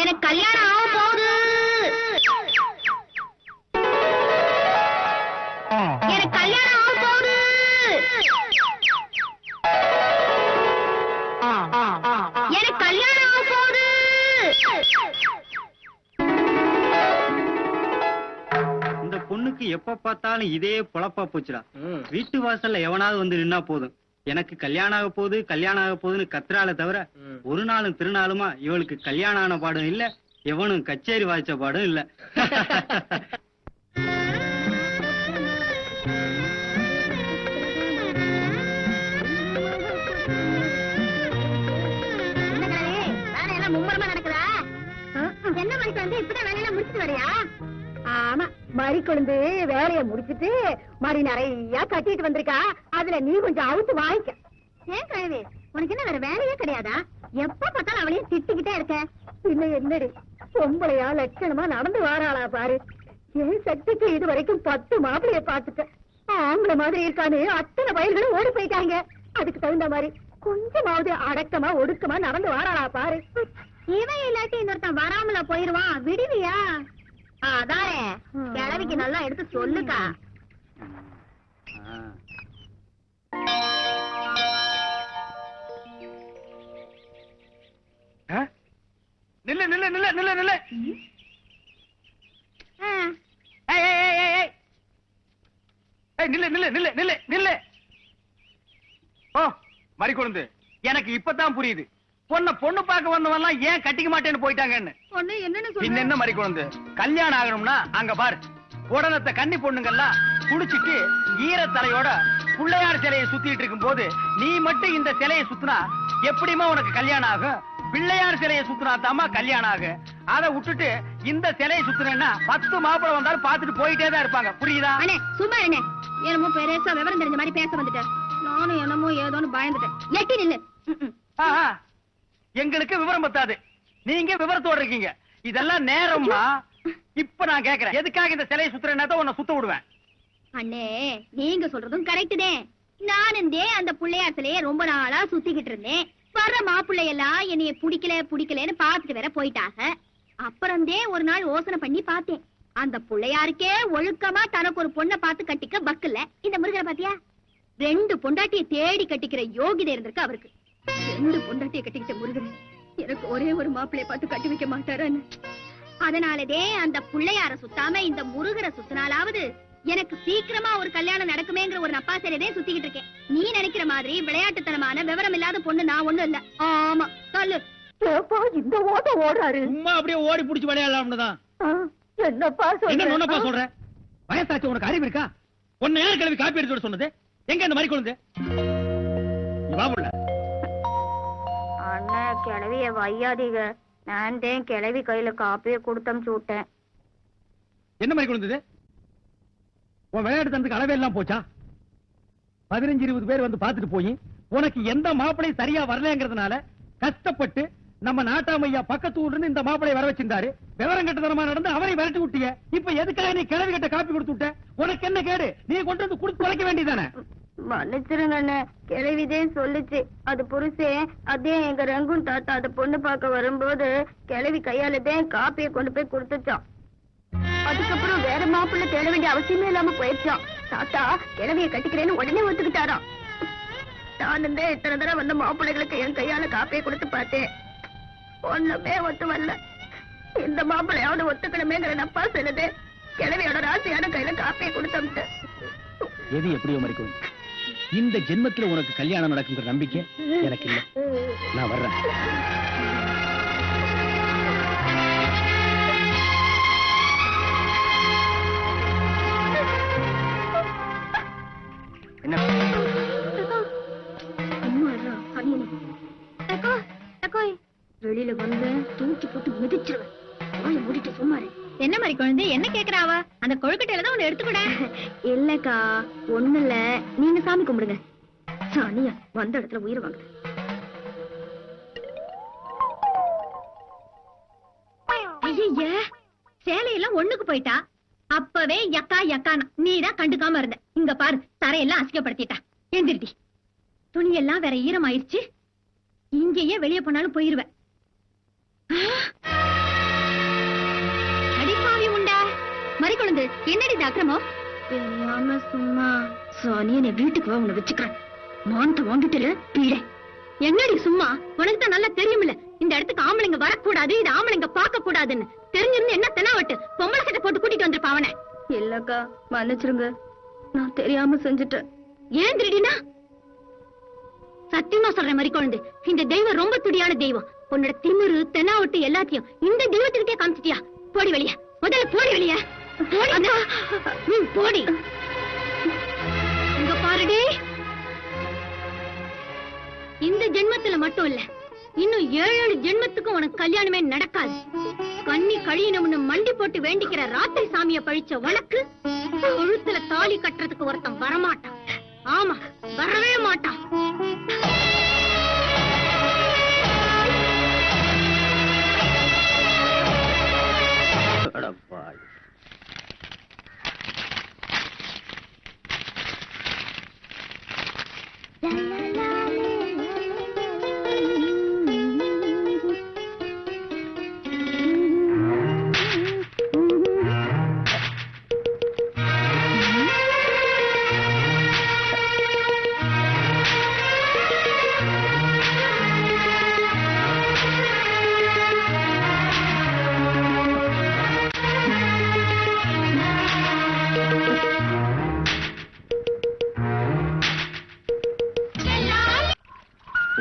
எனக்கு கல்யாணம் ஆக போகுது. எனக்கு கல்யாணம் ஆக போகுது. எனக்கு கல்யாணம் ஆக போகுது. இந்த பொண்ணுக்கு எப்ப பார்த்தாலும் இதே பொழப்பா போச்சுடா. வீட்டு வாசல்ல எவனாவது வந்து நின்னா போதும், எனக்கு கல்யாணம் ஆக போகுது கல்யாணம் ஆக போகுதுன்னு கத்துறாளே தவிர ஒரு நாளும் திருநாளுமா இவளுக்கு கல்யாணம் ஆன பாடும் இல்ல, எவனும் கச்சேரி வாய்ச்ச பாடும் இல்ல. மும்மரமா நடக்குதா? என்ன மணிக்கு வந்து இப்பதான் வேலையெல்லாம் முடிச்சுட்டு வரியா? ஆமா, மறி கொழுந்து வேலைய முடிச்சிட்டு மறி நிறைய கட்டிட்டு வந்திருக்கா. அதுல நீ கொஞ்சம் அவுத்து வாங்கிக்க. ஏன் கழுவி, உனக்கு என்ன வேற வேலையே கிடையாதா? எப்ப பார்த்தாலும் அவளையும் திட்டிக்கிட்டே இருக்க. இன்னும் என்னடி பொம்பளையா லட்சணமா நடந்து வாராளா பாரு. என் சக்திக்கு இது வரைக்கும் 10 மாப்பிளைய பாத்துக்க. ஆம்பளை மாதிரி இருக்கான்னு அத்தனை வயல்களும் ஓடி போயிட்டாங்க. அதுக்கு தகுந்த மாதிரி கொஞ்சமாவது அடக்கமா ஒடுக்கமா நடந்து வாராளா பாரு. இவன் இல்லாட்டி இன்னொருத்தன் வராமல போயிருவான், விடுவியா? அதானே கிழவிக்கு நல்லா எடுத்து சொல்லுக்கா. நில்லு நில்லு நில்லு நில்லு நில்லு. நில்லு நில்லு நில்லு நில்லு நில்லு. ஓ மறி கொழுந்து, எனக்கு இப்பதான் புரியுது பொண்ணு பார்க்க வந்தவெல்லாம் ஏன் கட்டிக்க மாட்டேன்னு போயிட்டாங்கன்னு. என்ன மறி கொழுந்து, கல்யாணம் ஆகணும்னா அங்க பாரு, உடனத்தை கன்னி பொண்ணுங்கெல்லாம் குளிச்சுட்டு ஈரத்தலையோட பிள்ளையார் சிலையை சுத்திட்டு இருக்கும் போது நீ மட்டும் இந்த சிலையை சுத்தினா எப்படிமா உனக்கு கல்யாணம் ஆகும்? பிள்ளையார் சிலையை சுத்தினா தாமா கல்யாணம் ஆகும். அதை விட்டுட்டு இந்த சிலையை சுத்தினா 10 மாப்பிளை வந்தாலும் பாத்துட்டு போயிட்டே தான் இருப்பாங்க. புரியுதா? சும்மா என்ன என்னமோ பெருசா விவரம் தெரிஞ்ச மாதிரி பேச வந்துட்டேன். நானும் என்னமோ ஏதோன்னு பயந்துட்டேன். எட்டி நில்லு. எங்களுக்கு விவரம் பத்தாது, நீங்க விவரத்தோட இருக்கீங்க. இதெல்லாம் நேரம்னா இப்ப நான் கேக்குறேன், எதுக்காக இந்த சிலையை சுத்துறேன்னா உன்னை சுத்த விடுவேன். அண்ணே, நீங்க சொல்றதும் கரெக்ட் தான். நானும் அந்த பிள்ளையார் சிலையை ரொம்ப நாளா சுத்திக்கிட்டு இருந்தேன். வர்ற மாப்பிள்ளையெல்லாம் என்னைய பிடிக்கலன்னு பாத்துட்டு வேற போயிட்டாங்க. அப்புறம் ஒரு நாள் யோசனை பண்ணி பார்த்தேன், அந்த பிள்ளையாருக்கே ஒழுக்கமா தனக்கு ஒரு பொண்ணை பார்த்து கட்டிக்க பக்கல்ல. இந்த முருகனை பாத்தியா, 2 பொண்டாட்டியை தேடி கட்டிக்கிற யோகிதை இருந்திருக்கு அவருக்கு. 2 பொண்டாட்டியை கட்டிக்கிட்ட முருகன் எனக்கு ஒரே ஒரு மாப்பிள்ளைய பார்த்து கட்டி வைக்க மாட்டாரான்னு. அதனாலதே அந்த பிள்ளையார சுத்தாம இந்த முருகரை சுத்தினாலாவது எனக்கு சீக்கிரமா ஒரு கல்யாணம் நடக்குமேங்கிற ஒரு நப்பாசையதே சுத்திக்கிட்டு இருக்கேன். நீ நினைக்கிற மாதிரி விளையாட்டுத்தனமான விவரம் இல்லாத பொண்ணு நான் ஒண்ணும் இல்ல. ஆமா சொல்லு. இந்த ஓட்ட ஓடுறாரு, சும்மா அப்படியே ஓடி புடிச்சு விளையாடலாம்னு தான். என்னப்பா சொல்ற? வயசாச்சு, உனக்கு அறிவு இருக்கா? உன்னை யார் கிளவி காப்பி எடுத்து சொன்னது? எங்க இந்த மாதிரி கொண்டு அண்ணா கிளவிய வையாதீங்க. நான் தான் கிளவி கையில காப்பியை கொடுத்தம் விட்டேன். என்ன மாதிரி கொண்டு உன் விளையாட்டு தனத்துக்கு அளவே எல்லாம் போச்சா? 15-20 பேர் வந்து பாத்துட்டு போய் உனக்கு எந்த மாப்பிளை சரியா வரலங்கிறதுனால கஷ்டப்பட்டு நம்ம நாட்டாமையா பக்கத்து ஊர்ல இந்த மாப்பிளை வர வச்சிருந்தாரு. விவரம் கட்டதனமா நடந்து அவரை விரட்டி விட்டிய. இப்ப எதுக்காக நீ கிளவி கட்ட காப்பி கொடுத்து விட்ட? உனக்கு என்ன கேடு? நீ கொண்டு வந்து கொடுத்து தொலைக்க வேண்டியதானே? மன்னிச்சிருங்க அண்ணே, கிளவிதே சொல்லுச்சு. அது புருஷே அதே எங்க ரங்குன் தாத்தா அந்த பொண்ணு பார்க்க வரும்போது கிளவி கையாலதான் காப்பியை கொண்டு போய் கொடுத்துச்சான். அதுக்கப்புறம் வேற மாப்பிள்ளை தேட வேண்டிய அவசியமே இல்லாம போயிடுச்சான். தாத்தா கிளவியை கட்டிக்கிறேன்னு உடனே ஒத்துக்கிட்டாராம். நானும் இத்தனை தடவை வந்த மாப்பிள்ளைகளுக்கு என் கையால காப்பியை கொடுத்து பார்த்தேன், ஒண்ணுமே ஒத்து வரல. இந்த மாப்பிள்ளையாவது ஒத்துக்கணுமேங்கிற நப்பா சொல்லுது. கிளவியோட ராசியான கையில காப்பியை கொடுத்து எது எப்படியோ மறைக்கும். இந்த ஜென்மத்துல உனக்கு கல்யாணம் நடக்குங்கிற நம்பிக்கை எனக்கு இல்ல. நான் வர்றேன். வெளியில வந்து தூக்கி போட்டு மிதிச்சிருவேன். மூடிட்டு சும்மாரு. என்ன மாதிரி குழந்தை என்ன கேக்குறாவ? அந்த கொழுக்கட்டையில தான் ஒண்ணு எடுத்துக்கூட. இல்லக்கா ஒண்ணு இல்ல, நீங்க சாமி கும்பிடுங்க. சாணியா வந்த இடத்துல உயிர் வாங்க. ஐய சேலையெல்லாம் ஒண்ணுக்கு போயிட்டா. அப்பவே யக்கா யக்கானா நீதான் கண்டுக்காம இருந்த. இங்க பாரு தரையெல்லாம் அசிங்கப்படுத்திட்டா. எந்திரிடி. துணியெல்லாம் வேற ஈரம் ஆயிடுச்சு. இங்கேயே வெளியே போனாலும் போயிருவேன். மறிக்கொழுந்து என்னடி டாக்டரமோ தெரியாம சும்மா சோனியனை வீட்டுக்கு வா உன்னை வச்சுக்கிறேன். மானத்தை வாங்கிட்டு பீடே. என்னடி சும்மா? உனக்கு தான் நல்லா தெரியுமில்ல இந்த இடத்துக்கு ஆம்பளைங்க வரக்கூடாது, இது ஆம்பளைங்க பார்க்க கூடாதுன்னு. தெரிஞ்சிருந்து என்ன தெனாவட்டு பொம்பளை சட்டை போட்டு கூட்டிட்டு வந்திருப்பா அவனை. இல்லக்கா மன்னிச்சிருங்க, நான் தெரியாம செஞ்சுட்டேன். ஏன் திருடினா? சத்தியமா சொல்றேன் மறிக்கொழுந்து, இந்த தெய்வம் ரொம்ப துடியான தெய்வம். உன்னோட திமிரு தெனாவட்டு எல்லாத்தையும் இந்த தெய்வத்துக்கிட்டே காமிச்சிட்டியா? போடி வெளிய, முதல்ல போடி வெளிய. போடி. இங்க பாருடி, இந்த ஜென்மத்துல மட்டும் இல்ல, இன்னும் 7 ஜென்மத்துக்கும் உனக்கு கல்யாணமே நடக்காது. கண்ணி கழியணும்னு மண்டி போட்டு வேண்டிக்கிற ராத்திரி சாமிய பழிச்ச உனக்கு கழுத்துல தாலி கட்டுறதுக்கு ஒருத்தன் வரமாட்டான். ஆமா, வரவே மாட்டான்.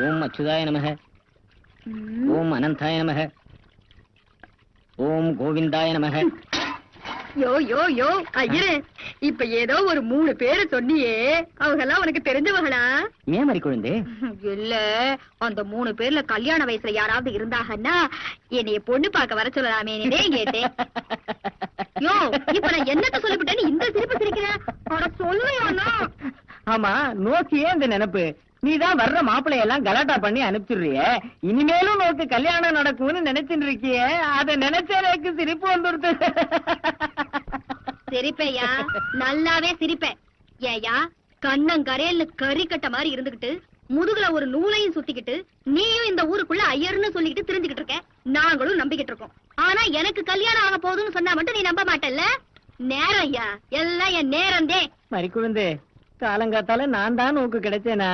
ஓம் அச்சுதாய நமக, ஓம் அனந்தாய நமக, ஓம் கோவிந்தாய நமக. யோ யோ யோ ஐயரே, இப்ப ஏதோ ஒரு 3 பேரை சொன்னியே, அவங்க எல்லாம் உனக்கு தெரிஞ்சவங்களா? ஏன் மறிக்கொழுந்து? இல்ல, அந்த 3 பேர்ல கல்யாண வயசுல யாராவது இருந்தாங்கன்னா என்னைய பொண்ணு பார்க்க வர சொல்லலாமே கேட்டேன். யோ, இப்ப நான் என்னத்த சொல்லிவிட்டேன்னு இந்த சிரிப்பு சிரிக்கிறேன்? சொல்லுவேன்னா? ஆமா, நோக்கியே இந்த நினைப்பு. நீதான் வர்ற மாப்பிள்ளை எல்லாம் கலாட்டா பண்ணி அனுப்பிச்சிடுறிய. இனிமேலும் நோக்கு கல்யாணம் நடக்கும்னு நினைச்சுட்டு இருக்கிய. அத நினைச்ச எனக்கு சிரிப்பு வந்துடுது. சிரிப்பையா? நல்லாவே சிரிப்பேன். ஏயா, கண்ணங்கரையில கறி கட்ட மாதிரி இருந்துகிட்டு முதுகுல ஒரு நூலையும் சுத்திக்கிட்டு நீயும் இந்த ஊருக்குள்ள ஐயர்னு சொல்லிக்கிட்டு தெரிஞ்சுக்கிட்டு இருக்க. நாங்களும் நம்பிக்கிட்டு இருக்கோம். ஆனா எனக்கு கல்யாணம் ஆக போகுதுன்னு சொன்னா மட்டும் நீ நம்ப மாட்டல்ல? நேரம் ஐயா, எல்லாம் என் நேரம்தே. மறிக்குழுந்து, காலங்காத்தால நான் தான் நோக்கு கிடைச்சேனா?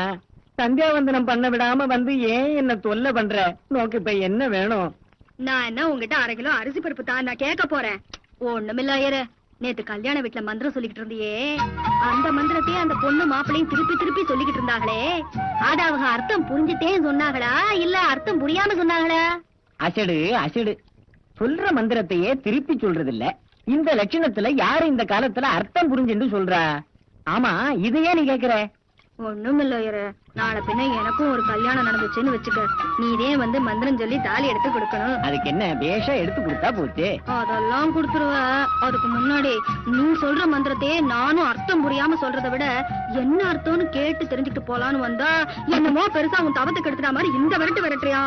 சந்தியாவந்தனம் பண்ண விடாம வந்து ஏன் என்ன தொல்லை பண்ற? நோக்கு இப்ப என்ன வேணும்? நான் என்ன உங்ககிட்ட 1/2 கிலோ அரிசி பருப்பு தான் நான் கேட்க போறேன். ஒண்ணுமில்ல ஐயரே, நேத்து கல்யாண வீட்டுல மந்திரம் சொல்லிக்கிட்டு இருந்தியே, அந்த மந்திரத்தையே அந்த பொண்ணு மாப்பிள்ளையும் திருப்பி திருப்பி சொல்லிக்கிட்டு இருந்தாங்களே, அத அவங்க அர்த்தம் புரிஞ்சுட்டே சொன்னாங்களா இல்ல அர்த்தம் புரியாம சொன்னாங்களா? அசடு அசடு, சொல்ற மந்திரத்தையே திருப்பி சொல்றது இல்ல. இந்த லட்சணத்துல யாரு இந்த காலத்துல அர்த்தம் புரிஞ்சுன்னு சொல்றா? ஆமா, இதையே நீ கேக்குற? ஒண்ணுமில்ல ஐயரே, நாளை பின்ன எனக்கும் ஒரு கல்யாணம் நடந்துச்சுன்னு வச்சுக்க, நீதே வந்து மந்திரம் சொல்லி தாலி எடுத்து கொடுக்கணும். அதுக்கு என்ன, பேஷா எடுத்து கொடுத்தா போச்சு. அதெல்லாம் கொடுத்துருவ. அதுக்கு முன்னாடி நீ சொல்ற மந்திரத்தையே நானும் அர்த்தம் புரியாம சொல்றதை விட என்ன அர்த்தம்னு கேட்டு தெரிஞ்சுக்கிட்டு போலான்னு வந்தா என்னமோ பெருசா உன் தவத்துக்கு எடுத்துட்டா மாதிரி இந்த விரட்டு விரட்டுறியா?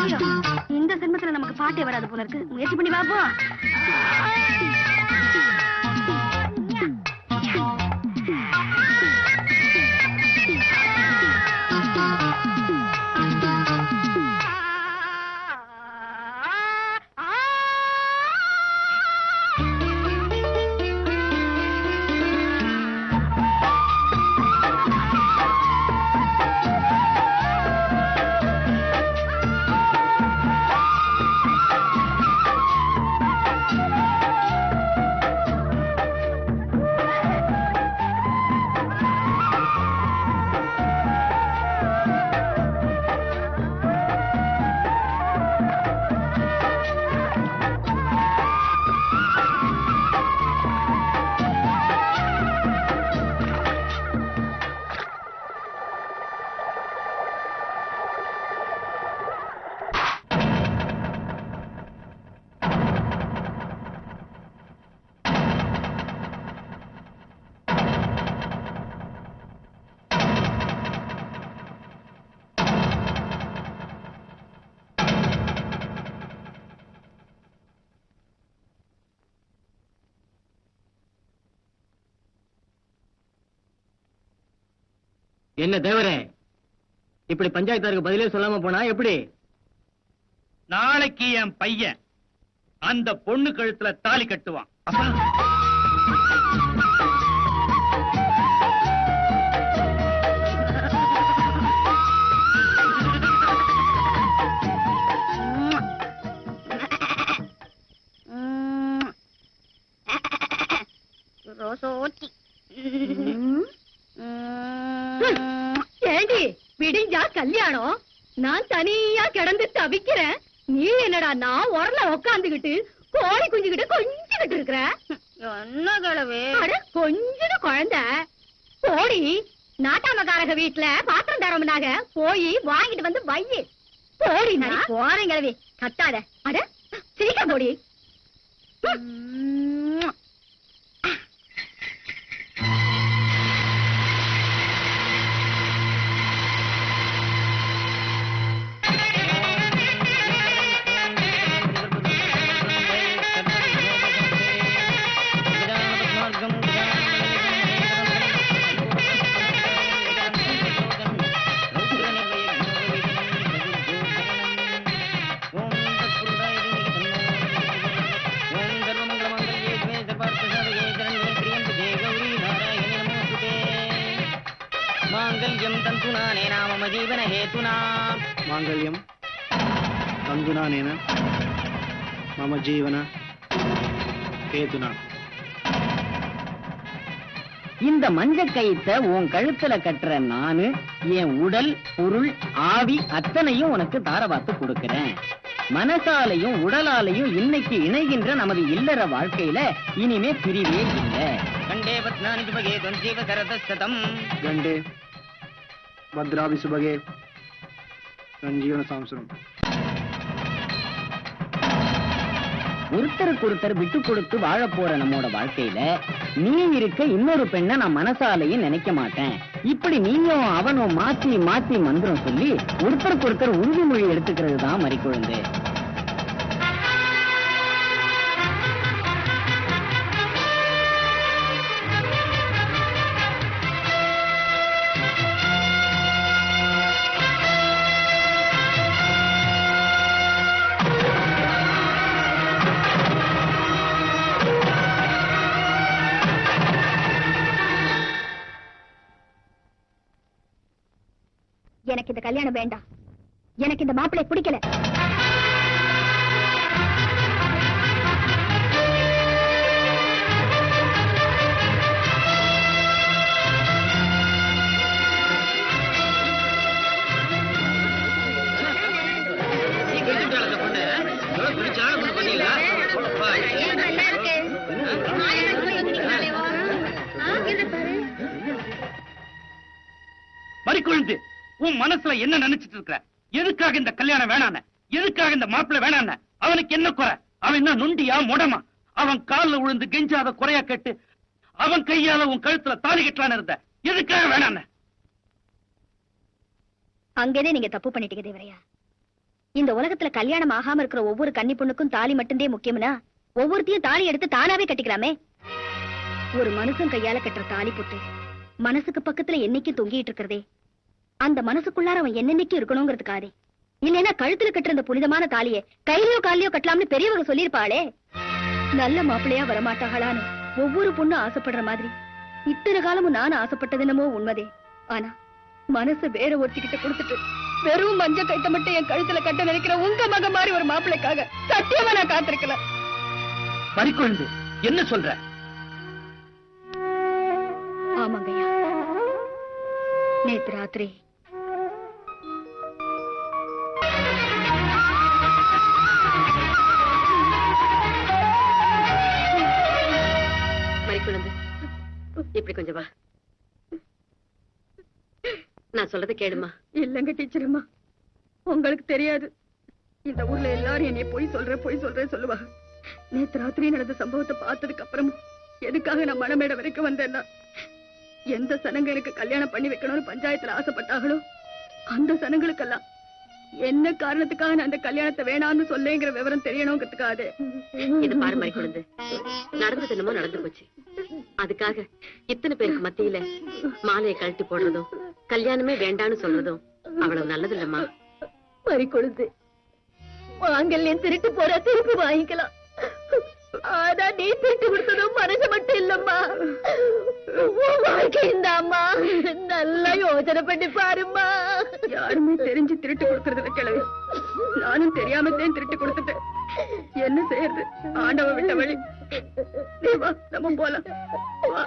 ஐயோ, இந்த ஜென்மத்துல நமக்கு பாட்டே வராது போல இருக்கு. முயற்சி பண்ணி பாப்போம். என்ன தேவரே, இப்படி பஞ்சாயத்தாருக்கு பதிலே சொல்லாம போனா எப்படி? நாளைக்கு என் பையன் அந்த பொண்ணு கழுத்துல தாலி கட்டுவான். ஏண்டி விடிஞ்சா கல்யாணம், நான் தனியா கிடந்து தவிக்கிறேன். நீ என்னடா நான் உரல உக்காந்துகிட்டு கோழி குஞ்சுகிட்டு கொஞ்சிக்கிட்டு இருக்கிற. என்ன கிழவே கொஞ்சம் குழந்தை போடி. நாட்டாமக்காரக வீட்டுல பாத்திரம் தரமுனாக போய் வாங்கிட்டு வந்து வையு. போடி நான் போறேன் கிழவி, கத்தாத. அட சீக்கிரம் போடி. மாங்கல்யம் தந்துனானேன மம ஜீவன ஹேதுனா. இந்த மஞ்ச கயித்தை உன் கழுத்துல கட்டுற நானு என் உடல் பொருள் ஆவி அத்தனையும் உனக்கு தாரவாத்து கொடுக்கிறேன். மனசாலையும் உடலாலையும் இன்னைக்கு இணைகின்ற நமது இல்லற வாழ்க்கையில இனிமே பிரிவே இல்லை. கண்டே பத்னானி சுபகே தொஞ்சீவ சரதசதம். கண்டே பத்ராபி சுபகே சஞ்சீவன சாம்சரம். ஒருத்தருக்கு ஒருத்தர் விட்டு கொடுத்து வாழ போற நம்மோட வாழ்க்கையில நீ இருக்க இன்னொரு பெண்ணை நான் மனசாலையும் நினைக்க மாட்டேன். இப்படி நீயும் அவனும் மாத்தி மாத்தி மந்திரம் சொல்லி ஒருத்தருக்கு ஒருத்தர் உறுதிமொழி எடுத்துக்கிறது தான் மறிக்குழந்து. எனக்கு இந்த கல்யாணம் வேண்டாம். எனக்கு இந்த மாப்பிள்ளை பிடிக்கல. மறிக்குழுந்து, உன் மனசுல என்ன நினைச்சிட்டு இருக்கிற? எதுக்காக இந்த கல்யாணம் வேணான? எதுக்காக இந்த மாப்பிள்ளை வேணான? அவனுக்கு என்ன குறை? அவன் என்ன நொண்டியா முடமா? அவன் கால்ல விழுந்து கெஞ்சாத குறையா கேட்டு அவன் கையால உன் கழுத்துல தாலி கட்டலான்னு இருந்த. எதுக்காக வேணான? அங்கேதே நீங்க தப்பு பண்ணிட்டீங்க தேவரையா. இந்த உலகத்துல கல்யாணம் ஆகாம இருக்கிற ஒவ்வொரு கன்னி பொண்ணுக்கும் தாலி மட்டும்தே முக்கியம்னா ஒவ்வொருத்தையும் தாலி எடுத்து தானாவே கட்டிக்கலாமே. ஒரு மனுஷன் கையால கட்டுற தாலி போட்டு மனசுக்கு பக்கத்துல என்னைக்கும் தொங்கிட்டு இருக்கிறதே அந்த மனசுக்குள்ளார அவன் என்னென்னைக்கும் இருக்கணுங்கிறதுக்காதே. இல்லைன்னா கழுத்துல கட்டுற அந்த புனிதமான தாலியை கையிலயோ காலையோ கட்டலாம்னு பெரியவங்க சொல்லிருப்பாளே. நல்ல மாப்பிள்ளையா வரமாட்டாளான்னு ஒவ்வொரு பொண்ணும் ஆசைப்படுற மாதிரி இத்தனை காலமும் நான் ஆசைப்பட்டது என்னமோ உண்மைதே. ஆனா மனசு வேற ஒருத்திக்கிட்ட கொடுத்துட்டு வெறும் மஞ்ச கைத்த மட்டும் என் கழுத்துல கட்ட நினைக்கிற உங்க மக மாதிரி ஒரு மாப்பிள்ளைக்காக சத்தியமா நான் காத்திருக்கல. மறிக்குழுந்து, என்ன சொல்ற? ஆமாங்கய்யா, நேத்து ராத்திரி மறிக்குழந்து, இப்படி கொஞ்சம் வா. நான் சொல்றதை கேளுமா. இல்லங்க டீச்சர் அம்மா, உங்களுக்கு தெரியாது. இந்த ஊர்ல எல்லாரும் என்னைய பொய் சொல்றேன் சொல்லுவாங்க. நேத்து ராத்திரி நடந்த சம்பவத்தை பார்த்ததுக்கு அப்புறமும் எதுக்காக நான் மணமேடை வரைக்கும் வந்தேன்னா எந்த சனங்க எனக்கு கல்யாணம் பண்ணி வைக்கணும்னு பஞ்சாயத்துல ஆசைப்பட்டாங்களோ அந்த சனங்களுக்கெல்லாம் என்ன காரணத்துக்காக நான் அந்த கல்யாணத்தை வேணாம்னு சொல்லேங்கிற விவரம் தெரியணுங்கிறதுக்காக. இது பாரு மறிக்குழந்து, நடந்தது என்னமோ நடந்து போச்சு. அதுக்காக இத்தனை பேருக்கு மத்தியில மாலையை கழட்டி போடுறதும் கல்யாணமே வேண்டான்னு சொல்றதும் அவ்வளவு நல்லது இல்லம்மா. மறிக்கொழுந்து மாங்கல்யம் திருட்டு போற திருப்பி வாங்கிக்கலாம். ஆனா நீ திருட்டு கொடுத்ததும் மனசு மட்டும் இல்லம்மா, உன் வாழ்க்கை இந்தாம்மா. நல்லா யோசனை பண்ணி பாரும்மா. யாருமே தெரிஞ்சு திருட்டு கொடுக்கறதுல கிளவி, நானும் தெரியாமத்தான் திருட்டு கொடுத்துட்டேன். என்ன செய்யறது, ஆண்டவ விட்ட வழி. நீ வா, நம்ம போலாம். வா.